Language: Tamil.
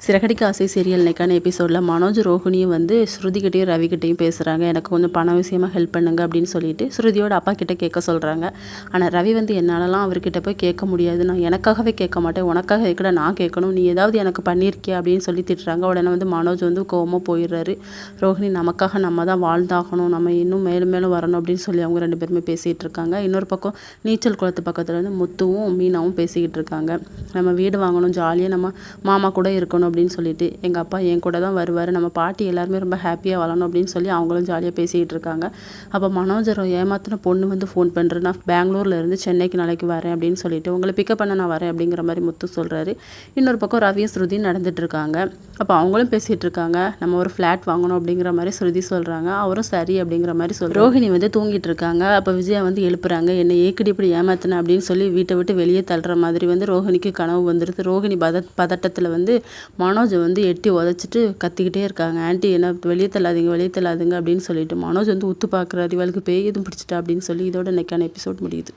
சிறகடிக்க ஆசை சீரியல் இன்னைக்கான எபிசோடில் மனோஜ் ரோஹிணியும் வந்து ஸ்ருதிக்கிட்டையும் ரவிக்கிட்டையும் பேசுகிறாங்க. எனக்கு கொஞ்சம் பண விஷயமா ஹெல்ப் பண்ணுங்க அப்படின்னு சொல்லிட்டு ஸ்ருதியோட அப்பா கிட்ட கேட்க சொல்கிறாங்க. ஆனால் ரவி வந்து என்னாலலாம் அவர்கிட்ட போய் கேட்க முடியாது, நான் எனக்காகவே கேட்க மாட்டேன், உனக்காக எக்கட நான் கேட்கணும், நீ ஏதாவது எனக்கு பண்ணியிருக்கியா அப்படின்னு சொல்லி திட்டுறாங்க. உடனே வந்து மனோஜ் வந்து கோவமாக போயிடுறாரு. ரோஹிணி நமக்காக நம்ம தான் வாழ்ந்தாகணும், நம்ம இன்னும் மேலும் மேலும் வரணும் அப்படின்னு சொல்லி அவங்க ரெண்டு பேருமே பேசிகிட்டு இருக்காங்க. இன்னொரு பக்கம் நீச்சல் குளத்து பக்கத்தில் வந்து முத்துவும் மீனாவும் பேசிக்கிட்டு இருக்காங்க. நம்ம வீடு வாங்கணும், ஜாலியாக நம்ம மாமா கூட இருக்கணும் அப்படின்னு சொல்லிட்டு எங்கள் அப்பா என் கூட தான் வருவார், நம்ம பாட்டி எல்லாருமே ரொம்ப ஹாப்பியாக வளரணும் அப்படின்னு சொல்லி அவங்களும் ஜாலியாக பேசிக்கிட்டு இருக்காங்க. அப்போ மனோஜரை ஏமாத்தின பொண்ணு வந்து ஃபோன் பண்ணுறேன், நான் பெங்களூரில் இருந்து சென்னைக்கு நாளைக்கு வரேன் அப்படின்னு சொல்லிட்டு உங்களை பிக்கப் பண்ண நான் வரேன் அப்படிங்கிற மாதிரி முத்து சொல்கிறாரு. இன்னொரு பக்கம் ரவியும் ஸ்ருதியும் நடந்துட்டு இருக்காங்க. அப்போ அவங்களும் பேசிகிட்டு இருக்காங்க, நம்ம ஒரு ஃப்ளாட் வாங்கணும் அப்படிங்கிற மாதிரி ஸ்ருதி சொல்கிறாங்க. அவரும் சரி அப்படிங்கிற மாதிரி சொல்கிறாங்க. ரோஹிணி வந்து தூங்கிட்டு இருக்காங்க. அப்போ விஜயா வந்து எழுப்புறாங்க, என்னை ஏக்கடி இப்படி ஏமாத்தின அப்படின்னு சொல்லி வீட்டை விட்டு வெளியே தள்ளுற மாதிரி வந்து ரோஹிணிக்கு கனவு வந்துடுது. ரோஹிணி பதட்டத்தில் வந்து மனோஜை வந்து எட்டி உதச்சிட்டு கத்திக்கிட்டே இருக்காங்க, ஆண்டி என்ன வெளியே தள்ளாதீங்க வெளியே தள்ளாதுங்க அப்படின்னு சொல்லிட்டு மனோஜ் வந்து உத்து பார்க்குறாரு, இவளுக்கு பேய் எதுவும் பிடிச்சிட்டா அப்படின்னு சொல்லி. இதோட இன்னைக்கான எபிசோட் முடியுது.